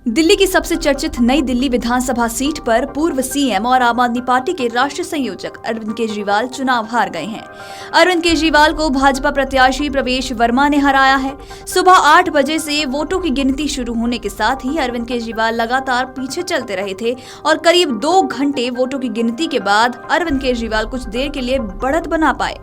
दिल्ली की सबसे चर्चित नई दिल्ली विधानसभा सीट पर पूर्व सीएम और आम आदमी पार्टी के राष्ट्रीय संयोजक अरविंद केजरीवाल चुनाव हार गए हैं। अरविंद केजरीवाल को भाजपा प्रत्याशी प्रवेश वर्मा ने हराया है। सुबह 8 बजे से वोटों की गिनती शुरू होने के साथ ही अरविंद केजरीवाल लगातार पीछे चलते रहे थे और करीब 2 घंटे वोटों की गिनती के बाद अरविंद केजरीवाल कुछ देर के लिए बढ़त बना पाए,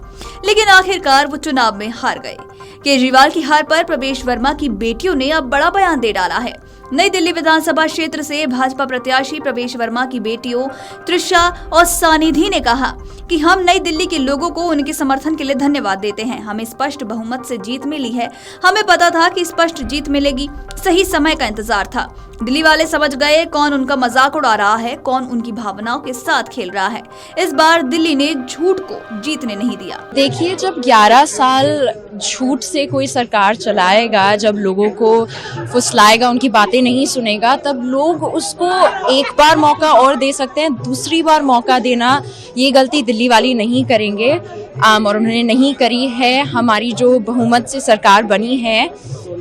लेकिन आखिरकार वो चुनाव में हार गए। केजरीवाल की हार पर प्रवेश वर्मा की बेटियों ने अब बड़ा बयान दे डाला है। नई दिल्ली विधानसभा क्षेत्र से भाजपा प्रत्याशी प्रवेश वर्मा की बेटियों त्रिशा और सानिधि ने कहा कि हम नई दिल्ली के लोगों को उनके समर्थन के लिए धन्यवाद देते हैं। हमें स्पष्ट बहुमत से जीत मिली है। हमें पता था कि स्पष्ट जीत मिलेगी, सही समय का इंतजार था। दिल्ली वाले समझ गए कौन उनका मजाक उड़ा रहा है, कौन उनकी भावनाओं के साथ खेल रहा है। इस बार दिल्ली ने झूठ को जीतने नहीं दिया। देखिए, जब 11 साल झूठ से कोई सरकार चलाएगा, जब लोगों को फुसलाएगा, उनकी बातें नहीं सुनेगा, तब लोग उसको एक बार मौका और दे सकते हैं। दूसरी बार मौका देना, ये गलती दिल्ली वाली नहीं करेंगे और उन्होंने नहीं करी है। हमारी जो बहुमत से सरकार बनी है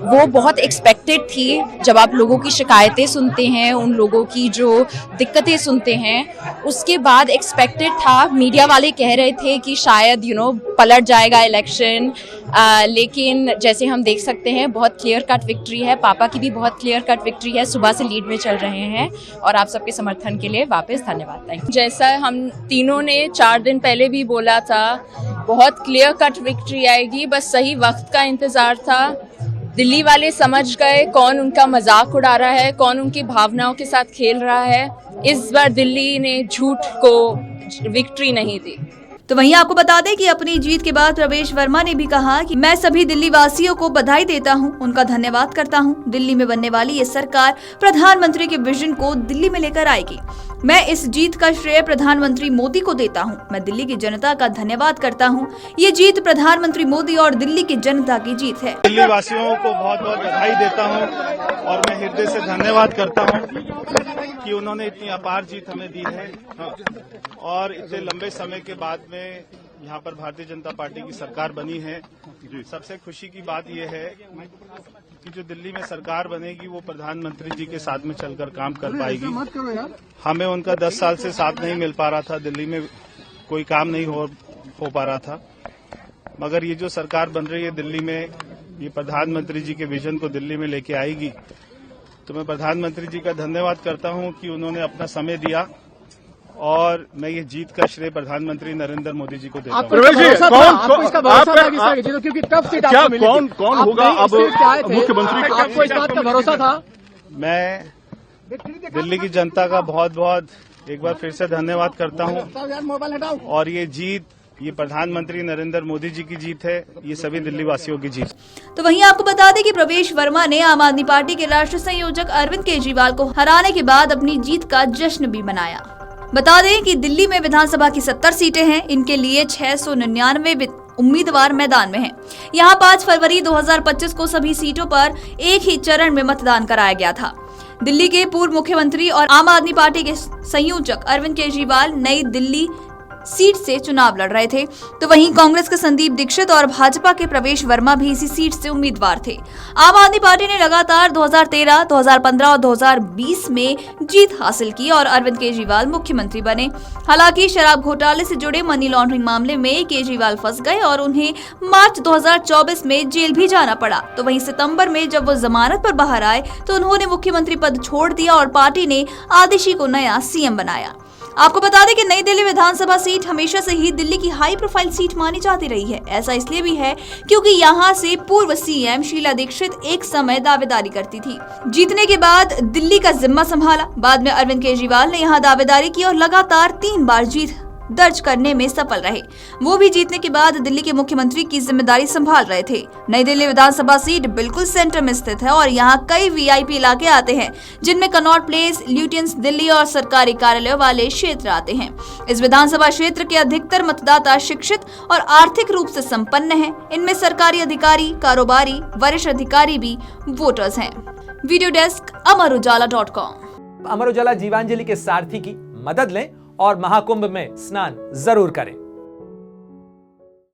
वो बहुत एक्सपेक्टेड थी। जब आप लोगों की शिकायतें सुनते हैं, उन लोगों की जो दिक्कतें सुनते हैं, उसके बाद एक्सपेक्टेड था। मीडिया वाले कह रहे थे कि शायद पलट जाएगा इलेक्शन, लेकिन जैसे हम देख सकते हैं बहुत क्लियर कट विक्ट्री है। पापा की भी बहुत क्लियर कट विक्ट्री है, सुबह से लीड में चल रहे हैं और आप सबके समर्थन के लिए वापस धन्यवाद। Thank you. जैसा हम तीनों ने 4 दिन पहले भी बोला था, बहुत क्लियर कट विक्ट्री आएगी, बस सही वक्त का इंतजार था। दिल्ली वाले समझ गए कौन उनका मजाक उड़ा रहा है, कौन उनकी भावनाओं के साथ खेल रहा है। इस बार दिल्ली ने झूठ को विक्ट्री नहीं दी। तो वहीं आपको बता दें कि अपनी जीत के बाद प्रवेश वर्मा ने भी कहा कि मैं सभी दिल्ली वासियों को बधाई देता हूं, उनका धन्यवाद करता हूं। दिल्ली में बनने वाली ये सरकार प्रधानमंत्री के विजन को दिल्ली में लेकर आएगी। मैं इस जीत का श्रेय प्रधानमंत्री मोदी को देता हूं। मैं दिल्ली की जनता का धन्यवाद करता हूं। ये जीत प्रधानमंत्री मोदी और दिल्ली की जनता की जीत है। दिल्ली वासियों को बहुत बहुत बधाई देता हूं और मैं हृदय से धन्यवाद करता हूं कि उन्होंने इतनी अपार जीत हमें दी है और इतने लंबे समय के बाद में यहाँ पर भारतीय जनता पार्टी की सरकार बनी है। सबसे खुशी की बात यह है कि जो दिल्ली में सरकार बनेगी वो प्रधानमंत्री जी के साथ में चलकर काम कर पाएगी। हमें उनका 10 साल से साथ नहीं मिल पा रहा था, दिल्ली में कोई काम नहीं हो पा रहा था, मगर ये जो सरकार बन रही है दिल्ली में, ये प्रधानमंत्री जी के विजन को दिल्ली में लेके आएगी। तो मैं प्रधानमंत्री जी का धन्यवाद करता हूं कि उन्होंने अपना समय दिया और मैं ये जीत का श्रेय प्रधानमंत्री नरेंद्र मोदी जी को देता हूं। कौन होगा अब मुख्यमंत्री? आपको इस बात का भरोसा था? मैं दिल्ली की जनता का बहुत बहुत एक बार फिर से धन्यवाद करता हूं और ये जीत, ये प्रधानमंत्री नरेंद्र मोदी जी की जीत है, ये सभी दिल्ली वासियों की जीत। तो वहीं आपको बता दें कि प्रवेश वर्मा ने आम आदमी पार्टी के राष्ट्रीय संयोजक अरविंद केजरीवाल को हराने के बाद अपनी जीत का जश्न भी मनाया। बता दें कि दिल्ली में विधानसभा की 70 सीटें हैं। इनके लिए 699 उम्मीदवार मैदान में हैं। यहाँ 5 फरवरी 2025 को सभी सीटों पर एक ही चरण में मतदान कराया गया था। दिल्ली के पूर्व मुख्यमंत्री और आम आदमी पार्टी के संयोजक अरविंद केजरीवाल नई दिल्ली सीट से चुनाव लड़ रहे थे, तो वहीं कांग्रेस के संदीप दीक्षित और भाजपा के प्रवेश वर्मा भी इसी सीट से उम्मीदवार थे। आम आदमी पार्टी ने लगातार 2013, 2015 और 2020 में जीत हासिल की और अरविंद केजरीवाल मुख्यमंत्री बने। हालांकि शराब घोटाले से जुड़े मनी लॉन्ड्रिंग मामले में केजरीवाल फंस गए और उन्हें मार्च 2024 में जेल भी जाना पड़ा। तो वहीं सितंबर में जब वो जमानत पर बाहर आए तो उन्होंने मुख्यमंत्री पद छोड़ दिया और पार्टी ने आदिशी को नया सीएम बनाया। आपको बता दें कि नई दिल्ली विधानसभा सीट हमेशा से ही दिल्ली की हाई प्रोफाइल सीट मानी जाती रही है। ऐसा इसलिए भी है क्योंकि यहाँ से पूर्व सीएम शीला दीक्षित एक समय दावेदारी करती थी। जीतने के बाद दिल्ली का जिम्मा संभाला। बाद में अरविंद केजरीवाल ने यहाँ दावेदारी की और लगातार 3 बार जीत दर्ज करने में सफल रहे। वो भी जीतने के बाद दिल्ली के मुख्यमंत्री की जिम्मेदारी संभाल रहे थे। नई दिल्ली विधानसभा सीट बिल्कुल सेंटर में स्थित है और यहाँ कई वीआईपी इलाके आते हैं, जिनमें कनॉट प्लेस, ल्यूटियंस दिल्ली और सरकारी कार्यालयों वाले क्षेत्र आते हैं। इस विधानसभा क्षेत्र के अधिकतर मतदाता शिक्षित और आर्थिक रूप से संपन्न हैं। इनमें सरकारी अधिकारी, कारोबारी, वरिष्ठ अधिकारी भी वोटर्स हैं। Video desk amarujala.com। Amar Ujala Jeevanjali के सारथी की मदद लें और महाकुंभ में स्नान जरूर करें।